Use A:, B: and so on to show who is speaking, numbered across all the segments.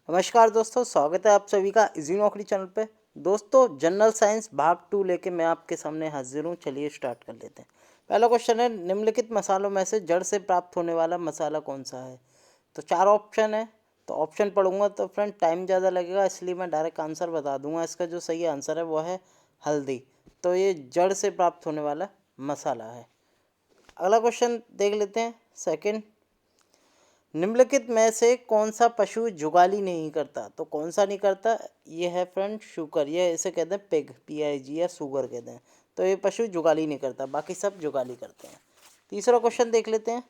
A: नमस्कार दोस्तों, स्वागत है आप सभी का इजी नौकरी चैनल पे। दोस्तों, जनरल साइंस भाग 2 लेके मैं आपके सामने हाजिर हूँ। चलिए स्टार्ट कर लेते हैं। पहला क्वेश्चन है, निम्नलिखित मसालों में से जड़ से प्राप्त होने वाला मसाला कौन सा है। तो 4 ऑप्शन है। तो ऑप्शन पढ़ूंगा तो फ्रेंड टाइम ज़्यादा लगेगा, इसलिए मैं डायरेक्ट आंसर बता दूंगा। इसका जो सही आंसर है वो है हल्दी। तो ये जड़ से प्राप्त होने वाला मसाला है। अगला क्वेश्चन देख लेते हैं। सेकंड, निम्नलिखित में से कौन सा पशु जुगाली नहीं करता। तो कौन सा नहीं करता, ये है फ्रेंड शुगर। ये इसे कहते हैं पिग, PIG या शुगर कहते हैं। तो ये पशु जुगाली नहीं करता, बाकी सब जुगाली करते हैं। तीसरा क्वेश्चन देख लेते हैं।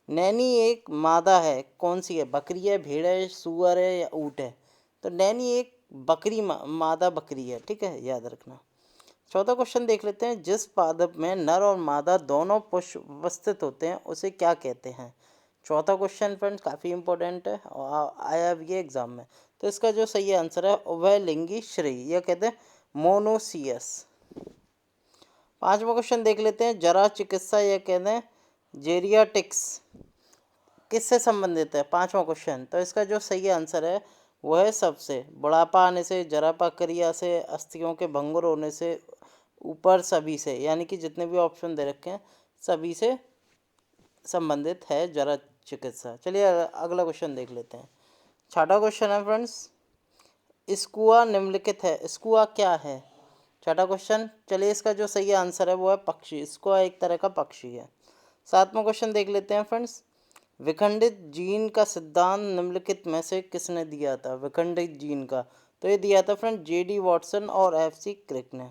A: नैनी एक मादा है, कौन सी है। बकरी है, भेड़ है, सुअर है या ऊँट है। तो नैनी एक बकरी मादा बकरी है, ठीक है, याद रखना। चौथा क्वेश्चन देख लेते हैं। जिस पादप में नर और मादा दोनों पुष्प उपस्थित होते हैं उसे क्या कहते हैं। चौथा क्वेश्चन फ्रेंड्स काफ़ी इंपॉर्टेंट है और आया भी है एग्जाम में। तो इसका जो सही आंसर है उभयलिंगी श्री, यह कहते हैं मोनोसियस। पांचवा क्वेश्चन देख लेते हैं। जरा चिकित्सा, यह कहते हैं जेरियाटिक्स, किससे संबंधित है। पांचवा क्वेश्चन, तो इसका जो सही आंसर है वो है सबसे। बुढ़ापा आने से, जरा प्रक्रिया से, अस्थियों के भंगुर होने से, ऊपर सभी से, यानी कि जितने भी ऑप्शन दे रखे हैं सभी से संबंधित है जरा चिकित्सा। चलिए अगला क्वेश्चन देख लेते हैं। छठा क्वेश्चन है फ्रेंड्स, स्कुआ निम्नलिखित है, स्कुआ क्या है। छठा क्वेश्चन, चलिए इसका जो सही आंसर है वो है पक्षी। स्कुआ एक तरह का पक्षी है। सातवां क्वेश्चन देख लेते हैं फ्रेंड्स। विखंडित जीन का सिद्धांत निम्नलिखित में से किसने दिया था। विखंडित जीन का, तो ये दिया था फ्रेंड JD वॉटसन और FC क्रिक ने।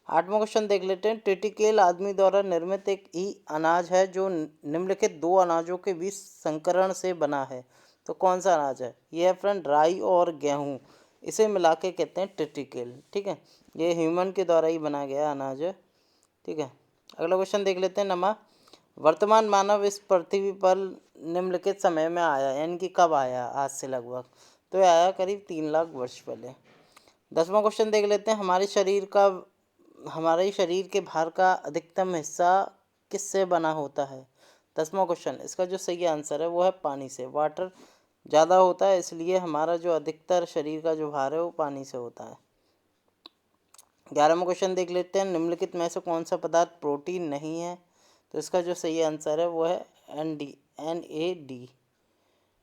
A: आठवां क्वेश्चन देख लेते हैं। ट्रिटिकेल आदमी द्वारा निर्मित एक ही अनाज है जो निम्नलिखित दो अनाजों के बीच संकरण से बना है। तो कौन सा अनाज है। यह है फ्रेंड राई और गेहूं, इसे मिला के कहते हैं ट्रिटिकेल, ठीक है। ये ह्यूमन के द्वारा ही बना गया अनाज है, ठीक है। अगला क्वेश्चन देख लेते हैं। नमा, वर्तमान मानव इस पृथ्वी पर निम्नलिखित समय में आया, यानी कि कब आया, आज से लगभग। तो यह आया करीब 3 लाख वर्ष पहले। 10वां क्वेश्चन देख लेते हैं। हमारे शरीर के भार का अधिकतम हिस्सा किससे बना होता है। 10वां क्वेश्चन, इसका जो सही आंसर है वो है पानी से। वाटर ज़्यादा होता है, इसलिए हमारा जो अधिकतर शरीर का जो भार है वो पानी से होता है। 11वां क्वेश्चन देख लेते हैं। निम्नलिखित में से कौन सा पदार्थ प्रोटीन नहीं है। तो इसका जो सही आंसर है वो है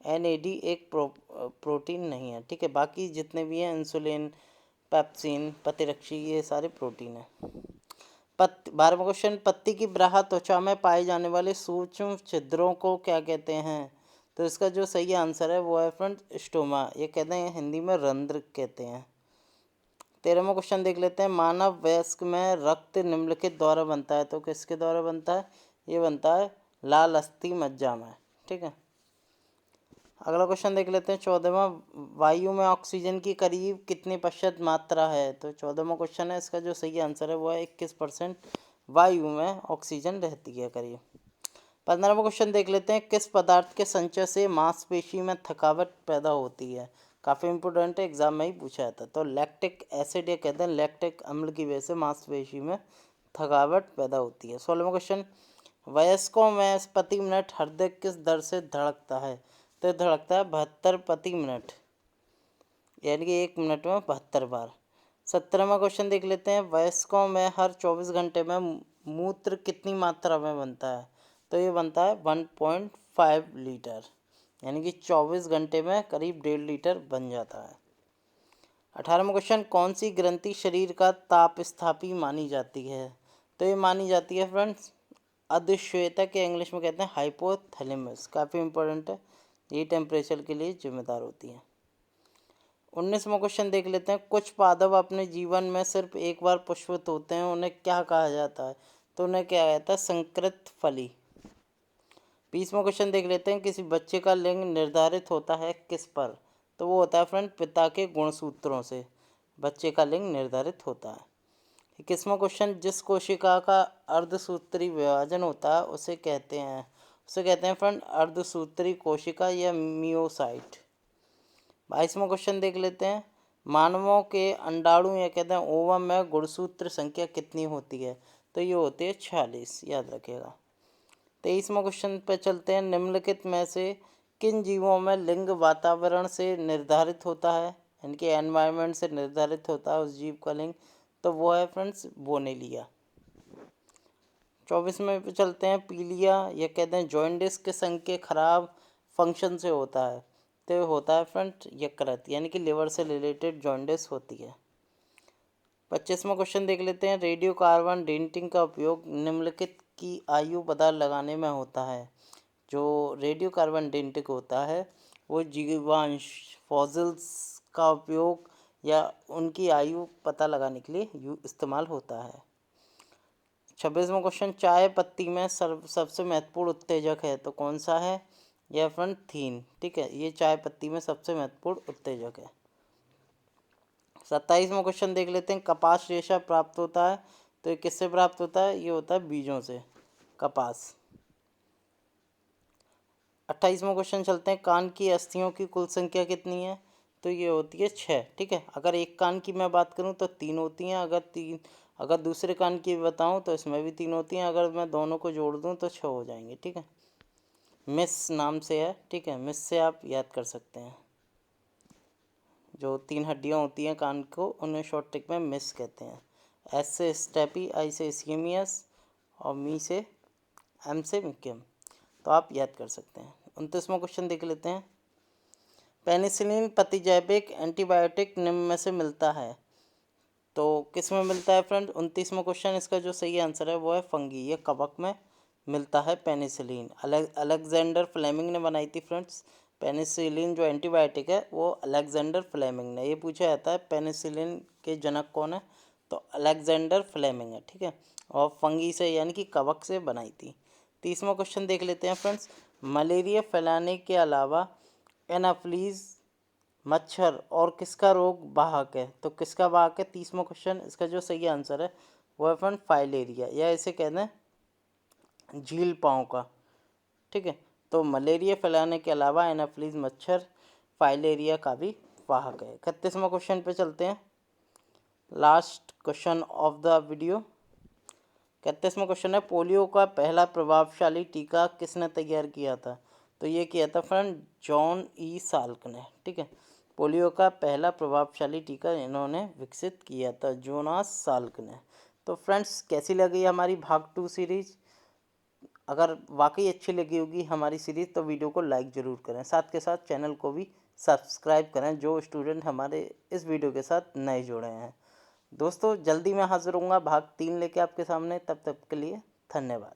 A: NAD एक प्रोटीन नहीं है, ठीक है। बाकी जितने भी हैं इंसुलिन, पेप्सिन, प्रतिरक्षी, ये सारे प्रोटीन है। 12वां क्वेश्चन, पत्ती की बाह्य त्वचा में पाए जाने वाले सूक्ष्म छिद्रों को क्या कहते हैं। तो इसका जो सही आंसर है वो है फ्रेंड स्टोमा, ये कहते हैं हिंदी में रंध्र कहते हैं। 13वां क्वेश्चन देख लेते हैं। मानव वयस्क में रक्त निम्नलिखित द्वारा बनता है। तो किसके द्वारा बनता है, ये बनता है लाल अस्थि मज्जा में, ठीक है। अगला क्वेश्चन देख लेते हैं। 14वां, वायु में ऑक्सीजन की करीब कितनी प्रतिशत मात्रा है। तो 14वां क्वेश्चन है, इसका जो सही आंसर है वो है 21% वायु में ऑक्सीजन रहती है करीब। 15वां क्वेश्चन देख लेते हैं। किस पदार्थ के संचय से मांसपेशी में थकावट पैदा होती है। काफ़ी इंपॉर्टेंट है, एग्जाम में ही पूछा जाता है। तो लैक्टिक एसिड, ये कहते हैं लैक्टिक अम्ल की वजह से मांसपेशी में थकावट पैदा होती है। 16वां क्वेश्चन, वयस्कों में प्रति मिनट हृदय किस दर से धड़कता है। तो धड़कता है 72 प्रति मिनट, यानी कि 1 मिनट में 72 बार। 17वां क्वेश्चन देख लेते हैं। वयस्कों में हर 24 घंटे में मूत्र कितनी मात्रा में बनता है। तो ये बनता है 1.5 लीटर, यानी कि 24 घंटे में करीब 1.5 लीटर बन जाता है। 18वां क्वेश्चन, कौन सी ग्रंथि शरीर का ताप स्थापी मानी जाती है। तो ये मानी जाती है फ्रेंड्स अधश्वेतक, के इंग्लिश में कहते हैं हाइपोथैलेमस। काफ़ी इंपॉर्टेंट है, ये टेम्परेचर के लिए जिम्मेदार होती है। 19वां क्वेश्चन देख लेते हैं। कुछ पादप अपने जीवन में सिर्फ एक बार पुष्पित होते हैं, उन्हें क्या कहा जाता है। तो उन्हें क्या कहता है, संकृत फली। 20वां क्वेश्चन देख लेते हैं। किसी बच्चे का लिंग निर्धारित होता है किस पर। तो वो होता है फ्रेंड पिता के गुणसूत्रों से बच्चे का लिंग निर्धारित होता है। 21वां क्वेश्चन, जिस कोशिका का अर्धसूत्री विभाजन होता है उसे कहते हैं फ्रेंड अर्धसूत्री कोशिका या मियोसाइट। 22वां क्वेश्चन देख लेते हैं। मानवों के अंडाणु या कहते हैं ओवम में गुणसूत्र संख्या कितनी होती है। तो ये होती है 46, याद रखिएगा। 23वां क्वेश्चन पे चलते हैं। निम्नलिखित में से किन जीवों में लिंग वातावरण से निर्धारित होता है, यानी कि एनवायरनमेंट से निर्धारित होता है उस जीव का लिंग, तो वो है फ्रेंड्स बोनेलिया। 24वें पे चलते हैं। पीलिया या कहते हैं जॉइंडिस के संघ के खराब फंक्शन से होता है, तो होता है फ्रेंड यकृत, यानी कि लिवर से रिलेटेड जॉइंडिस होती है। 25वां क्वेश्चन देख लेते हैं। रेडियो कार्बन डेंटिंग का उपयोग निम्नलिखित की आयु पता लगाने में होता है। जो रेडियो कार्बन डेंटिंग होता है वो जीवांश फॉसिल्स का उपयोग या उनकी आयु पता लगाने के लिए इस्तेमाल होता है। 26वां क्वेश्चन। चाय पत्ती में सबसे महत्वपूर्ण उत्तेजक है, तो कौन सा है? यह फ्रेंड थीन, ठीक है, ये चाय पत्ती में सबसे महत्वपूर्ण उत्तेजक है। 27वां क्वेश्चन देख लेते हैं। कपास रेशा प्राप्त होता है, तो ये किससे प्राप्त होता है? ये होता है बीजों से, कपास। 28वां क्वेश्चन चलते हैं। कान की अस्थियों की कुल संख्या कितनी है? तो ये होती है 6, ठीक है। अगर एक कान की मैं बात करूं तो 3 होती हैं, अगर दूसरे कान की बताऊं तो इसमें भी 3 होती हैं, अगर मैं दोनों को जोड़ दूं तो 6 हो जाएंगे, ठीक है। मिस नाम से है, ठीक है, मिस से आप याद कर सकते हैं। जो 3 हड्डियां होती हैं कान को, उन्हें शॉर्ट ट्रिक में मिस कहते हैं। एस से स्टेपी, आई से इस्कीमियस और मी से एम से मिक्यम, तो आप याद कर सकते हैं। 29वां क्वेश्चन देख लेते हैं। पेनिसिलिन प्रतिजैविक एंटीबायोटिक निम्न में से मिलता है, तो किस में मिलता है फ्रेंड? 29वां क्वेश्चन, इसका जो सही आंसर है वो है फंगी, ये कवक में मिलता है पेनिसिलिन। अलेक्जेंडर फ्लेमिंग ने बनाई थी फ्रेंड्स। पेनिसिलिन जो एंटीबायोटिक है वो अलेक्जेंडर फ्लेमिंग ने, ये पूछा जाता है पेनिसिलिन के जनक कौन है, तो अलेक्जेंडर फ्लेमिंग है, ठीक है। और फंगी से यानी कि कवक से बनाई थी। 30वां क्वेश्चन देख लेते हैं फ्रेंड्स। मलेरिया फैलाने के अलावा एनाफ्लीज मच्छर और किसका रोग वाहक है, तो किसका वाहक है? 30वां क्वेश्चन, इसका जो सही आंसर है वो है फ्रेंड फाइलेरिया, या इसे कहते हैं झील पाँव का, ठीक है। तो मलेरिया फैलाने के अलावा एनाफ्लीज मच्छर फाइलेरिया का भी वाहक है। 31वां क्वेश्चन पे चलते हैं, last question of the video. 31वां क्वेश्चन है। पोलियो का पहला प्रभावशाली टीका किसने तैयार किया था, तो ये किया था फ्रेंड जॉन ई साल्क ने, ठीक है। पोलियो का पहला प्रभावशाली टीका इन्होंने विकसित किया था, जोनास साल्क ने। तो फ्रेंड्स कैसी लगी हमारी भाग 2 सीरीज? अगर वाकई अच्छी लगी होगी हमारी सीरीज़ तो वीडियो को लाइक ज़रूर करें, साथ के साथ चैनल को भी सब्सक्राइब करें जो स्टूडेंट हमारे इस वीडियो के साथ नए जुड़े हैं। दोस्तों जल्दी मैं हाजिर होऊंगा भाग 3 लेके आपके सामने, तब तक के लिए धन्यवाद।